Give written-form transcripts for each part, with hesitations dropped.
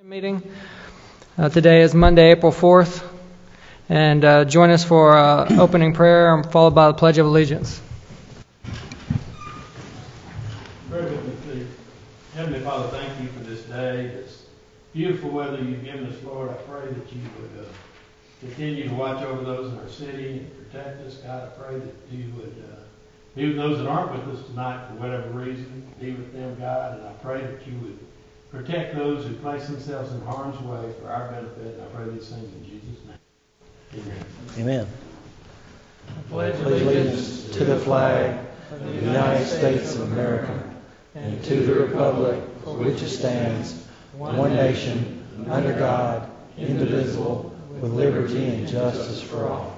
Meeting. Today is Monday, April 4th, and join us for opening prayer followed by the Pledge of Allegiance. Pray with me, please. Heavenly Father, thank you for this day, this beautiful weather you've given us, Lord. I pray that you would continue to watch over those in our city and protect us. God, I pray that you would be with those that aren't with us tonight for whatever reason. Be with them, God, and I pray that you would protect those who place themselves in harm's way for our benefit. And I pray these things in Jesus' name. Amen. Amen. I pledge allegiance to the flag of the United States of America and to the republic for which it stands, one nation, under God, indivisible, with liberty and justice for all.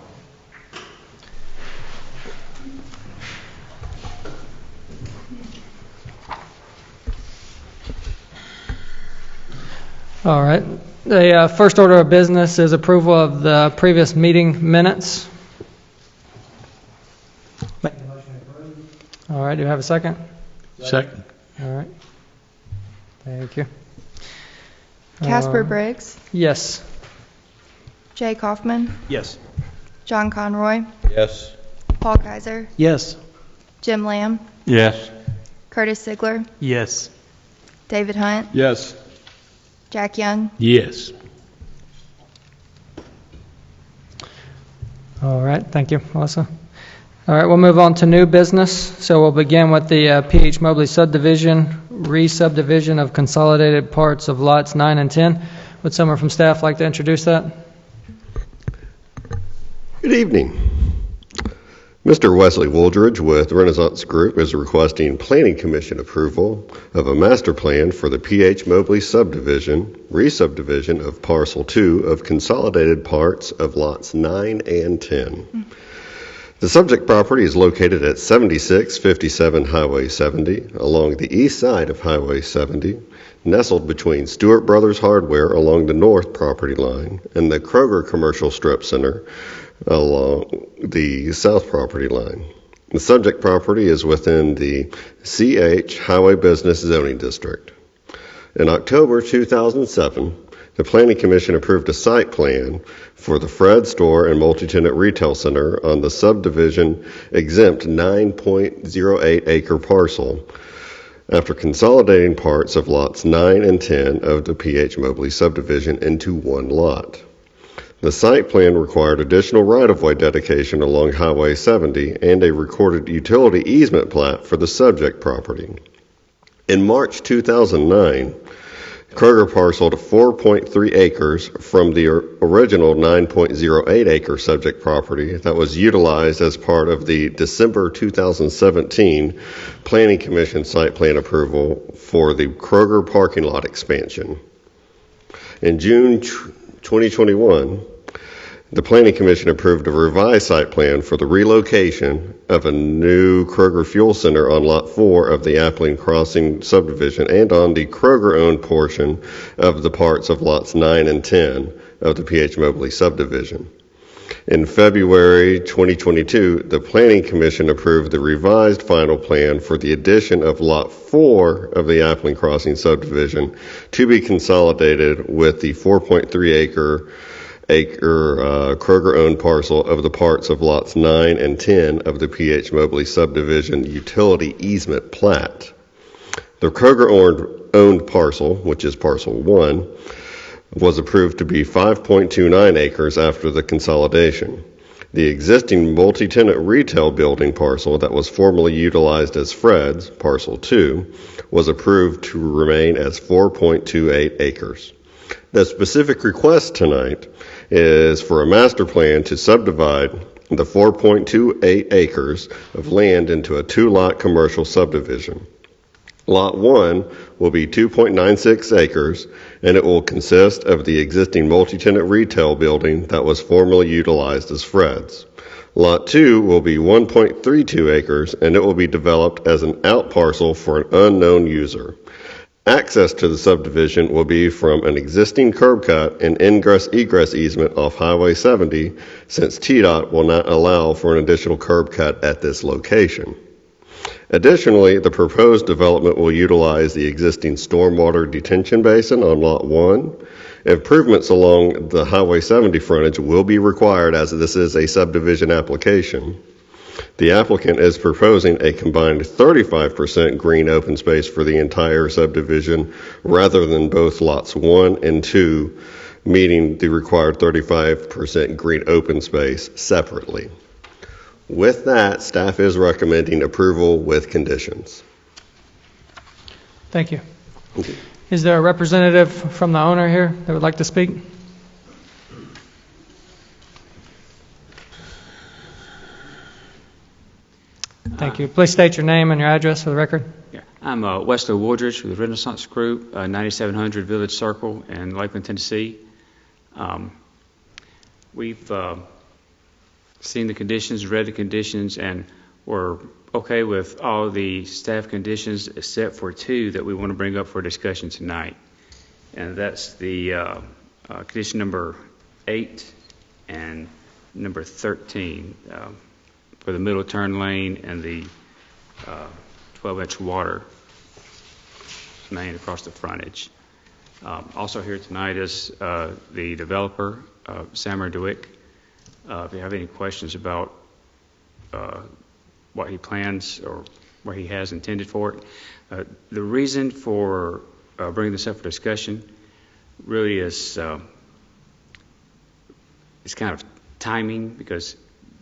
All right. The first order of business is approval of the previous meeting minutes. All right. Do you have a second? Second. All right. Thank you. Casper Briggs, Yes. Jay Kaufman, Yes. John Conroy, Yes. Paul Kaiser, Yes. Jim Lamb, Yes. Curtis Sigler, Yes. David Hunt, Yes. Jack Young. Yes. All right. Thank you, Melissa. All right. We'll move on to new business. So we'll begin with the P.H. Mobley subdivision, re-subdivision of consolidated parts of lots 9 and 10. Would someone from staff like to introduce that? Good evening. Mr. Wesley Wooldridge with Renaissance Group is requesting Planning Commission approval of a master plan for the P.H. Mobley subdivision, re-subdivision of Parcel 2 of consolidated parts of lots 9 and 10. The subject property is located at 7657 Highway 70 along the east side of Highway 70, nestled between Stewart Brothers Hardware along the north property line and the Kroger Commercial Strip Center along the south property line. The subject property is within the CH Highway Business Zoning District. In October 2007, the Planning Commission approved a site plan for the Fred Store and Multi-Tenant Retail Center on the subdivision exempt 9.08 acre parcel after consolidating parts of lots 9 and 10 of the P.H. Mobley subdivision into one lot. The site plan required additional right-of-way dedication along Highway 70 and a recorded utility easement plat for the subject property. In March 2009, Kroger parceled 4.3 acres from the original 9.08 acre subject property that was utilized as part of the December 2017 Planning Commission site plan approval for the Kroger parking lot expansion. In June 2021, the Planning Commission approved a revised site plan for the relocation of a new Kroger fuel center on Lot 4 of the Appling Crossing subdivision and on the Kroger-owned portion of the parts of Lots 9 and 10 of the P.H. Mobley subdivision. In February 2022, the Planning Commission approved the revised final plan for the addition of Lot 4 of the Appling Crossing subdivision to be consolidated with the 4.3 acre Kroger-owned parcel of the parts of lots 9 and 10 of the P.H. Mobley subdivision utility easement plat. The Kroger-owned parcel, which is parcel 1, was approved to be 5.29 acres after the consolidation. The existing multi-tenant retail building parcel that was formerly utilized as Fred's, parcel 2, was approved to remain as 4.28 acres. The specific request tonight is for a master plan to subdivide the 4.28 acres of land into a 2-lot commercial subdivision. Lot 1 will be 2.96 acres, and it will consist of the existing multi-tenant retail building that was formerly utilized as Fred's. Lot 2 will be 1.32 acres, and it will be developed as an out parcel for an unknown user. Access to the subdivision will be from an existing curb cut and ingress-egress easement off Highway 70, since TDOT will not allow for an additional curb cut at this location. Additionally, the proposed development will utilize the existing stormwater detention basin on Lot 1. Improvements along the Highway 70 frontage will be required as this is a subdivision application. The applicant is proposing a combined 35% green open space for the entire subdivision rather than both lots 1 and 2 meeting the required 35% green open space separately. With that, staff is recommending approval with conditions. Thank you. Is there a representative from the owner here that would like to speak? Thank you. Please state your name and your address for the record. Yeah. I'm Wesley Wooldridge with the Renaissance Group, 9700 Village Circle in Lakeland, Tennessee. We've seen the conditions, read the conditions, and we're okay with all the staff conditions except for 2 that we want to bring up for discussion tonight. And that's the condition number 8 and number 13 for the middle turn lane and the 12-inch water main across the frontage. Also here tonight is the developer, Samer Dewick. If you have any questions about what he plans or what he has intended for it. The reason for bringing this up for discussion really is it's kind of timing, because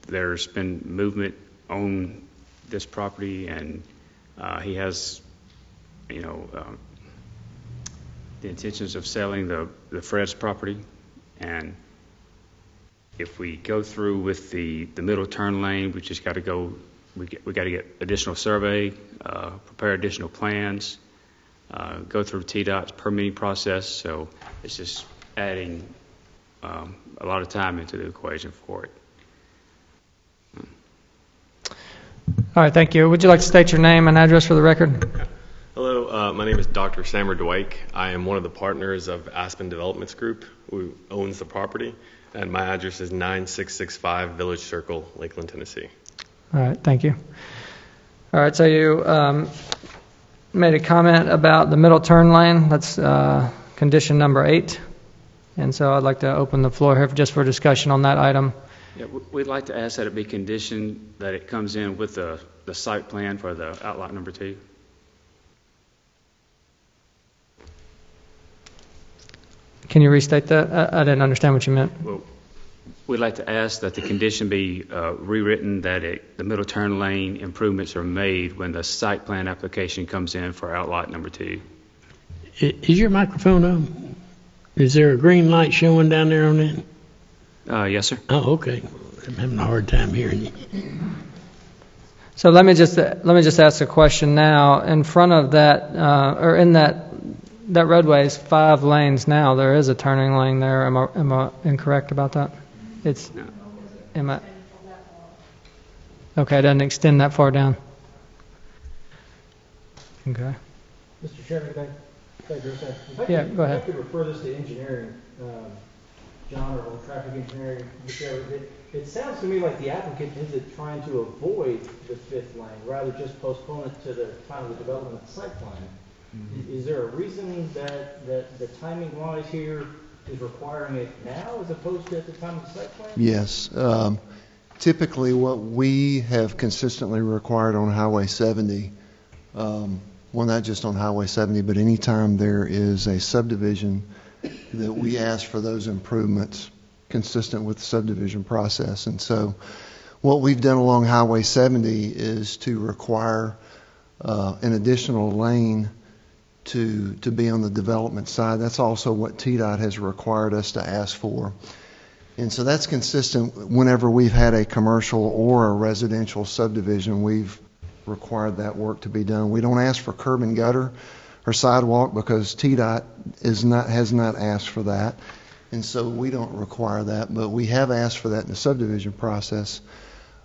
there's been movement on this property, and he has, the intentions of selling the Fred's property. And if we go through with the middle turn lane, we just got to go. We got to get additional survey, prepare additional plans, go through TDOT's permitting process. So it's just adding a lot of time into the equation for it. All right, thank you. Would you like to state your name and address for the record? Hello, my name is Dr. Samer Dwight. I am one of the partners of Aspen Developments Group, who owns the property, and my address is 9665 Village Circle, Lakeland, Tennessee. All right, thank you. All right, so you made a comment about the middle turn lane. That's condition number 8. And so I'd like to open the floor here just for discussion on that item. Yeah, we'd like to ask that it be conditioned that it comes in with the site plan for the outlot number 2. Can you restate that? I didn't understand what you meant. Well, we'd like to ask that the condition be rewritten that the middle turn lane improvements are made when the site plan application comes in for outlot number 2. Is your microphone on? Is there a green light showing down there on that? Yes, sir. Oh, okay. I'm having a hard time hearing you. So let me just ask a question now. In front of that, or in that roadway is 5 lanes now. There is a turning lane there. Am I incorrect about that? It's. No. Am I? Okay, it doesn't extend that far down. Okay. Mr. Chairman, can I address that? Yeah, go ahead. If I could refer this to engineering, John, or traffic engineering, whichever. It sounds to me like the applicant is trying to avoid the 5th lane, rather just postpone it to the time of the development of the site plan. Mm-hmm. Is there a reason that the timing-wise here is requiring it now as opposed to at the time of the site plan? Yes. Typically what we have consistently required on Highway 70, well, not just on Highway 70, but anytime there is a subdivision that we ask for those improvements consistent with the subdivision process. And so what we've done along Highway 70 is to require an additional lane to be on the development side. That's also what TDOT has required us to ask for. And so that's consistent whenever we've had a commercial or a residential subdivision, we've required that work to be done. We don't ask for curb and gutter or sidewalk because TDOT has not asked for that. And so we don't require that, but we have asked for that in the subdivision process.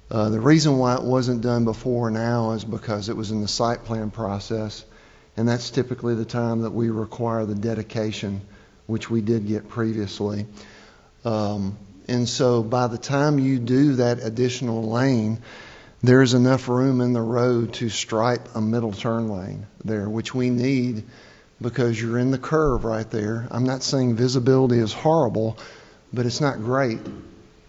The reason why it wasn't done before now is because it was in the site plan process, and that's typically the time that we require the dedication, which we did get previously. And so by the time you do that additional lane, there's enough room in the road to stripe a middle turn lane there, which we need because you're in the curve right there. I'm not saying visibility is horrible, but it's not great.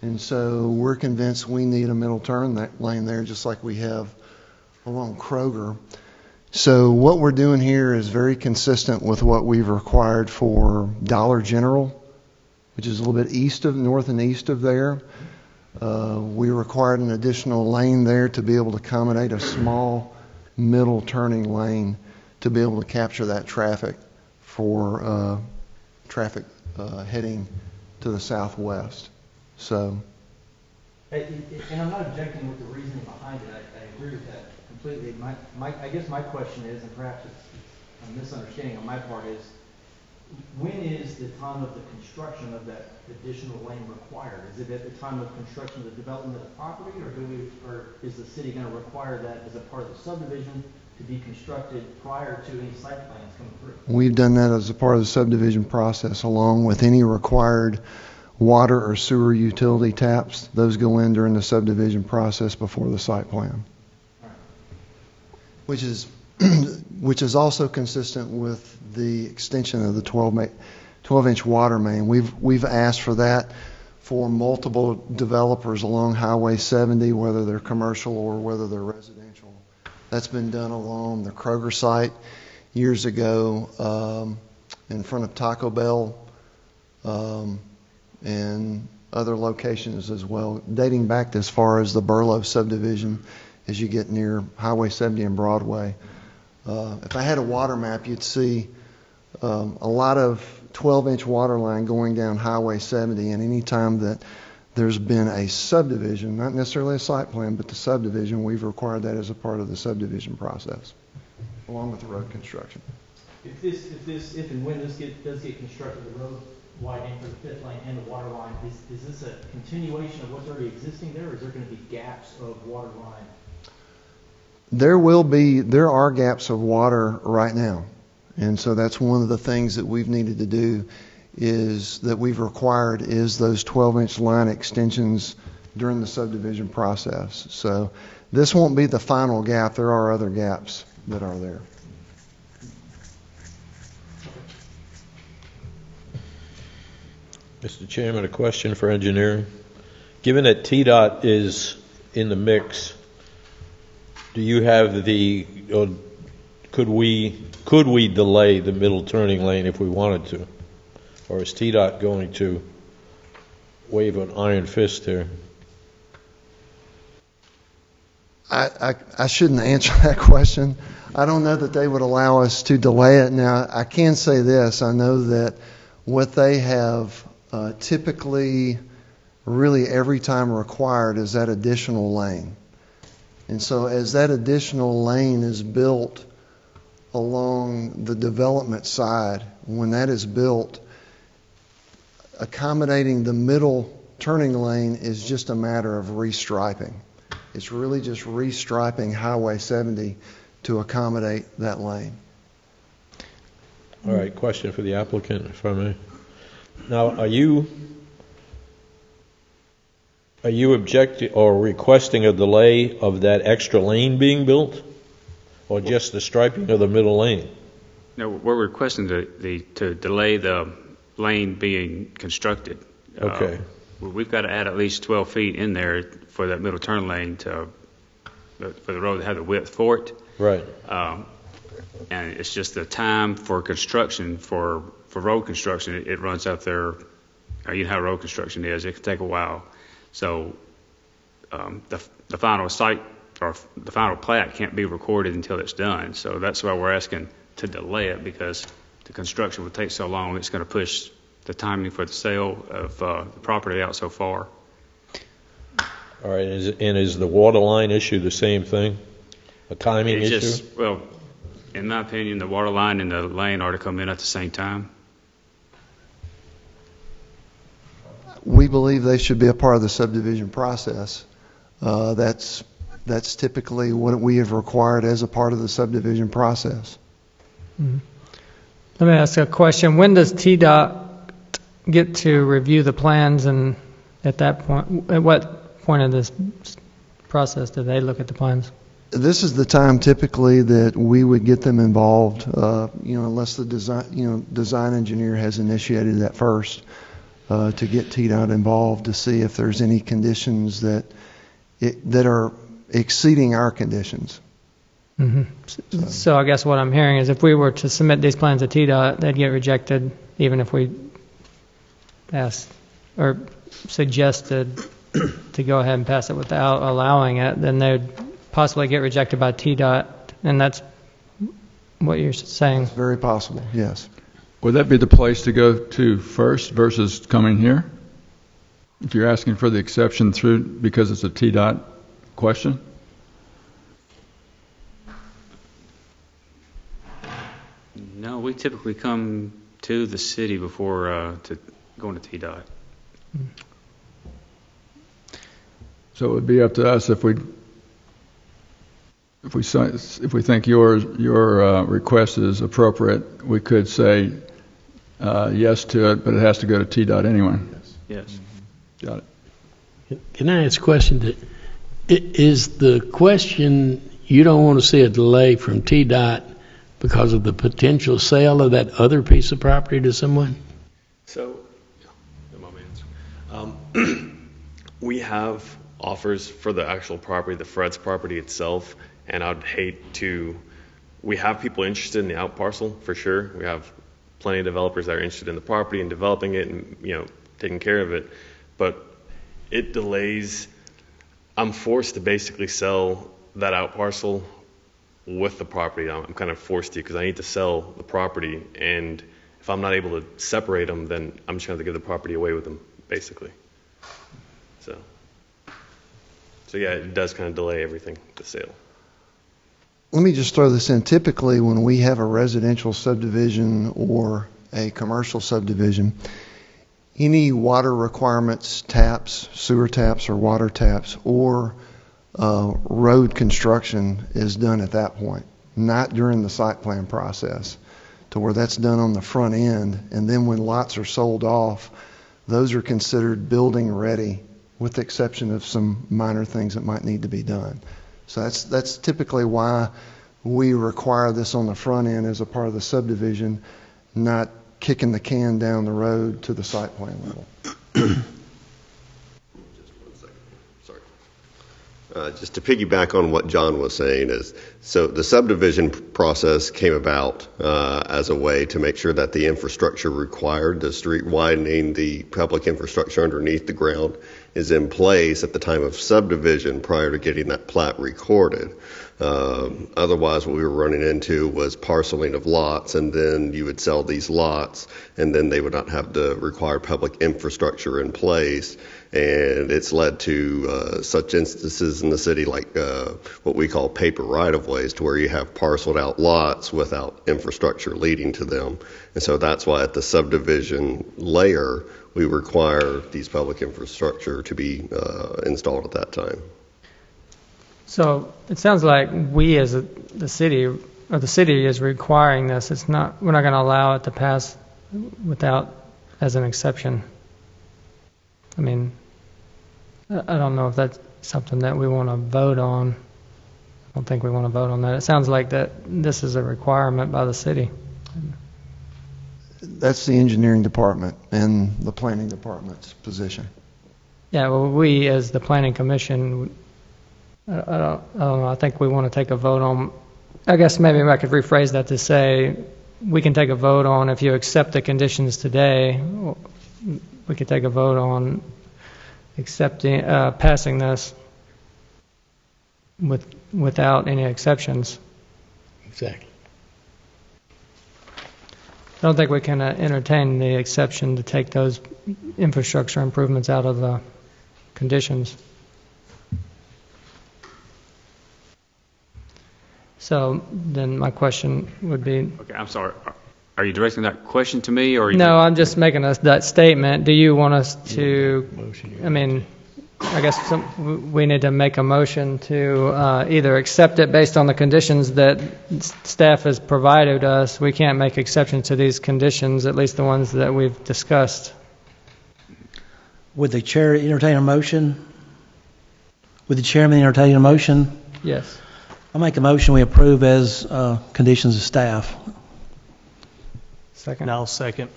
And so we're convinced we need a middle turn lane there, just like we have along Kroger. So what we're doing here is very consistent with what we've required for Dollar General, which is a little bit north and east of there. We required an additional lane there to be able to accommodate a small middle turning lane to be able to capture that traffic for traffic heading to the southwest. So, and I'm not objecting with the reasoning behind it. I agree with that completely. I guess my question is, and perhaps it's a misunderstanding on my part, is when is the time of the construction of that additional lane required? Is it at the time of construction of the development of the property, or is the city going to require that as a part of the subdivision to be constructed prior to any site plans coming through? We've done that as a part of the subdivision process, along with any required water or sewer utility taps. Those go in during the subdivision process before the site plan. Which is also consistent with the extension of the 12-inch water main. We've asked for that for multiple developers along Highway 70, whether they're commercial or whether they're residential. That's been done along the Kroger site years ago, in front of Taco Bell, and other locations as well, dating back as far as the Burlow subdivision as you get near Highway 70 and Broadway. If I had a water map, you'd see a lot of 12-inch water line going down Highway 70, and any time that there's been a subdivision, not necessarily a site plan, but the subdivision, we've required that as a part of the subdivision process, along with the road construction. If and when this does get constructed, the road widening for the fifth lane and the water line, is this a continuation of what's already existing there, or is there going to be gaps of water line? There are gaps of water right now. And so that's one of the things that we've needed to do is that we've required is those 12-inch line extensions during the subdivision process. So this won't be the final gap. There are other gaps that are there. Mr. Chairman, a question for engineering. Given that TDOT is in the mix, do you have could we delay the middle turning lane if we wanted to? Or is TDOT going to wave an iron fist here? I shouldn't answer that question. I don't know that they would allow us to delay it. Now, I can say this. I know that what they have typically really every time required is that additional lane. And so as that additional lane is built along the development side, when that is built, accommodating the middle turning lane is just a matter of restriping. It's really just restriping Highway 70 to accommodate that lane. All right, question for the applicant, if I may. Now, are you objecting or requesting a delay of that extra lane being built, or just the striping of the middle lane? No, we're requesting to delay the lane being constructed. Okay. We've got to add at least 12 feet in there for that middle turn lane for the road to have the width for it. Right. And it's just the time for construction, for road construction, it runs out there. You know how road construction is. It can take a while. So the final site or the final plat can't be recorded until it's done. So that's why we're asking to delay it, because the construction would take so long. It's going to push the timing for the sale of the property out so far. All right. Is the water line issue the same thing? A timing issue? Well, in my opinion, the water line and the lane are to come in at the same time. We believe they should be a part of the subdivision process. That's typically what we have required as a part of the subdivision process. Mm-hmm. Let me ask a question. When does TDOT get to review the plans, and at that point, at what point of this process do they look at the plans? This is the time typically that we would get them involved, unless the design engineer has initiated that first, to get TDOT involved to see if there's any conditions that are exceeding our conditions. Mm-hmm. So I guess what I'm hearing is if we were to submit these plans to TDOT, they'd get rejected even if we asked or suggested to go ahead and pass it without allowing it, then they'd possibly get rejected by TDOT, and that's what you're saying. It's very possible, yes. Would that be the place to go to first versus coming here? If you're asking for the exception through because it's a TDOT question? No, we typically come to the city before to going to TDOT. So it would be up to us if we think your request is appropriate, we could say yes to it, but it has to go to TDOT anyway. Yes. Got it. Can I ask a question? Is the question you don't want to see a delay from TDOT because of the potential sale of that other piece of property to someone? So, we have offers for the actual property, the Fred's property itself, and I'd hate to. We have people interested in the out parcel for sure. We have plenty of developers that are interested in the property and developing it and taking care of it, but it delays. I'm forced to basically sell that out parcel with the property. I'm kind of forced to because I need to sell the property, and if I'm not able to separate them, then I'm just going to give the property away with them, basically. So yeah, it does kind of delay everything, the sale. Let me just throw this in. Typically, when we have a residential subdivision or a commercial subdivision, any water requirements, taps, sewer taps or water taps, or road construction is done at that point, not during the site plan process, to where that's done on the front end. And then when lots are sold off, those are considered building ready, with the exception of some minor things that might need to be done. So that's typically why we require this on the front end as a part of the subdivision, not kicking the can down the road to the site plan level. Just to piggyback on what John was saying so the subdivision process came about as a way to make sure that the infrastructure required, the street widening, the public infrastructure underneath the ground is in place at the time of subdivision prior to getting that plat recorded. Otherwise, what we were running into was parceling of lots, and then you would sell these lots, and then they would not have the required public infrastructure in place. And it's led to such instances in the city like what we call paper right-of-ways, to where you have parceled out lots without infrastructure leading to them. And so that's why at the subdivision layer, we require these public infrastructure to be installed at that time. So it sounds like we as the city, or the city is requiring this. We're not going to allow it to pass without, as an exception. I mean, I don't know if that's something that we want to vote on. I don't think we want to vote on that. It sounds like that this is a requirement by the city. That's the engineering department and the planning department's position. Yeah, well, we as the planning commission, I don't know, I think we want to take a vote on, I guess maybe I could rephrase that to say we can take a vote on if you accept the conditions today, we could take a vote on passing this without any exceptions. Exactly. I don't think we can entertain the exception to take those infrastructure improvements out of the conditions. So then my question would be... Okay, I'm sorry. Are you directing that question to me, or? No, I'm just making that statement. Do you want us to? I mean, I guess we need to make a motion to either accept it based on the conditions that staff has provided us. We can't make exceptions to these conditions, at least the ones that we've discussed. Would the chair entertain a motion? Would the chairman entertain a motion? Yes. I'll make a motion we approve as conditions of staff. Second. I'll second.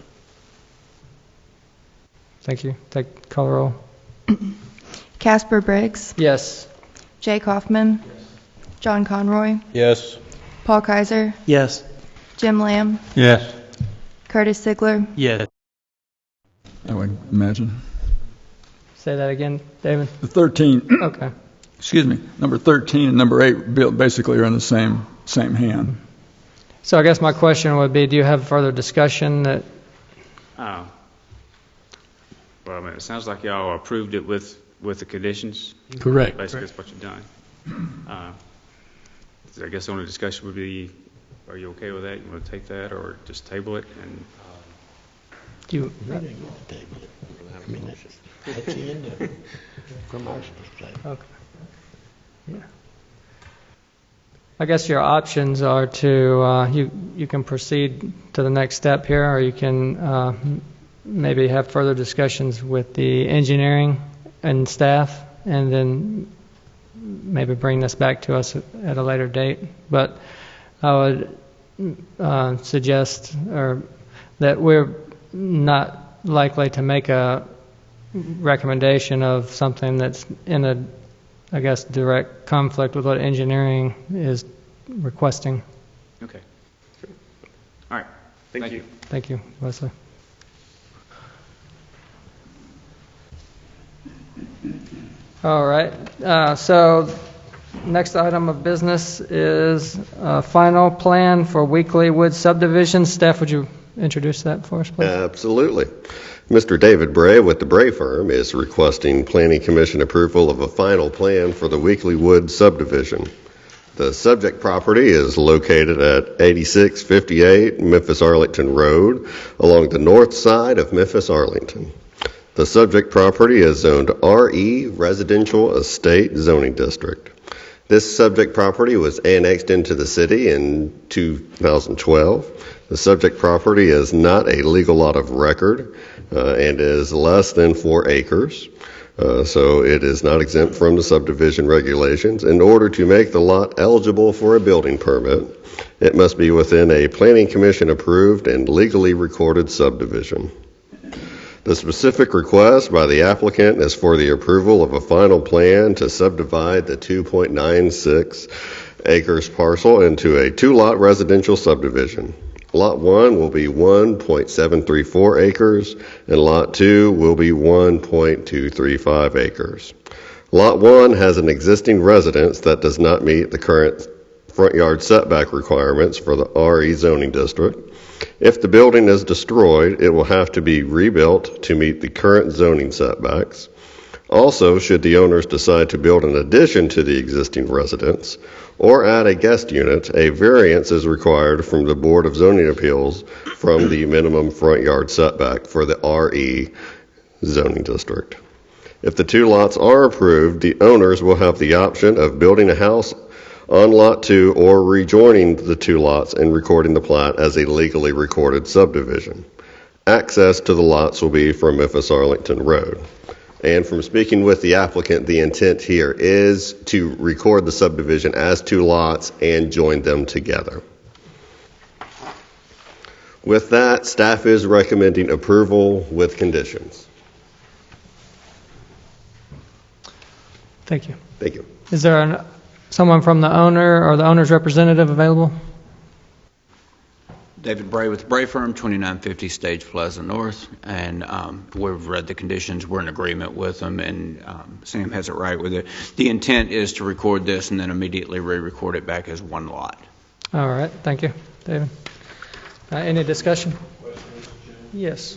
Thank you. Take call roll. Casper Briggs, Yes. Jake Hoffman, John Conroy, Yes. Paul Kaiser, Yes. Jim Lamb, Yes. Curtis Sigler, Yes. I would imagine. Say that again, David. The 13, Okay. excuse me, number 13 and number 8 basically are in the same hand. So I guess my question would be, do you have further discussion that, Well, I mean, it sounds like y'all approved it with the conditions. Correct. Basically, that's what you've done. So I guess the only discussion would be, are you okay with that? You want to take that or just table it? And do you, That's the end of it, from our perspective. okay. Yeah. I guess your options are to, you can proceed to the next step here, or you can maybe have further discussions with the engineering and staff, and then maybe bring this back to us at a later date. But I would suggest that we're not likely to make a recommendation of something that's in a, I guess, direct conflict with what engineering is requesting. okay. All right. Thank you. Thank you, Wesley. All right, so next item of business is final plan for Weekly Woods subdivision. Staff, would you introduce that for us, please? Absolutely. Mr. David Bray with the Bray Firm is requesting Planning Commission approval of a final plan for the Weekly Woods subdivision. The subject property is located at 8658 Memphis-Arlington Road along the north side of Memphis-Arlington. The subject property is zoned RE Residential Estate Zoning District. This subject property was annexed into the city in 2012. The subject property is not a legal lot of record and is less than 4 acres. So it is not exempt from the subdivision regulations. In order to make the lot eligible for a building permit, it must be within a Planning Commission approved and legally recorded subdivision. The specific request by the applicant is for the approval of a final plan to subdivide the 2.96 acres parcel into a 2-lot residential subdivision. Lot 1 will be 1.734 acres, and Lot 2 will be 1.235 acres. Lot 1 has an existing residence that does not meet the current front yard setback requirements for the RE zoning district. If the building is destroyed, it will have to be rebuilt to meet the current zoning setbacks. Also, should the owners decide to build an addition to the existing residence or add a guest unit, a variance is required from the Board of Zoning Appeals from the minimum front yard setback for the RE zoning district. If the 2 lots are approved, the owners will have the option of building a house on Lot 2 or rejoining the 2 lots and recording the plat as a legally recorded subdivision. Access to the lots will be from Memphis-Arlington Road. And from speaking with the applicant, the intent here is to record the subdivision as 2 lots and join them together. With that, staff is recommending approval with conditions. Thank you. Thank you. Is there someone from the owner or the owner's representative available? David Bray with the Bray Firm, 2950 Stage Plaza North, and we've read the conditions. We're in agreement with them, and Sam has it right with it. The intent is to record this and then immediately re-record it back as 1 lot. All right, thank you, David. Any discussion? Yes.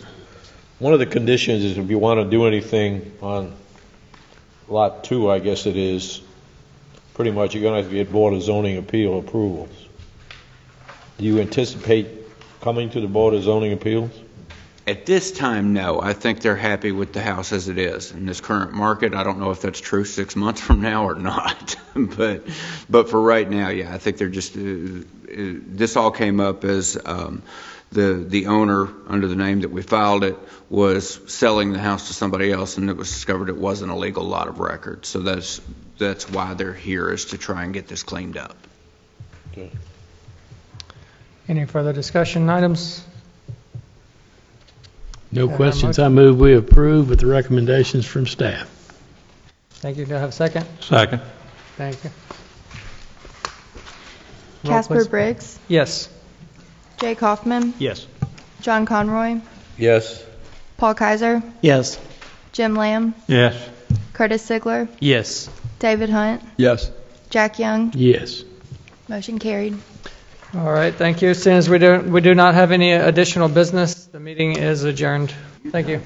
One of the conditions is if you want to do anything on Lot 2, I guess it is, pretty much you're going to have to get Board of Zoning Appeal approvals. Do you anticipate coming to the Board of Zoning Appeals? At this time, no. I think they're happy with the house as it is. In this current market, I don't know if that's true 6 months from now or not. but for right now, yeah, I think they're just, this all came up as the owner, under the name that we filed it, was selling the house to somebody else, and it was discovered it wasn't a legal lot of record. So that's why they're here, is to try and get this cleaned up. Any further discussion items? No Yeah, questions. motion. I move we approve with the recommendations from staff. Thank you. Do I have a second? Second. Thank you. Roll, Casper please. Briggs, Yes. Jake Hoffman, Yes. John Conroy, Yes. Paul Kaiser, Yes. Jim Lamb, Yes. Curtis Sigler, Yes. David Hunt, Yes. Jack Young. Yes. Motion carried. All right, thank you. As soon as we do not have any additional business, the meeting is adjourned. Thank you.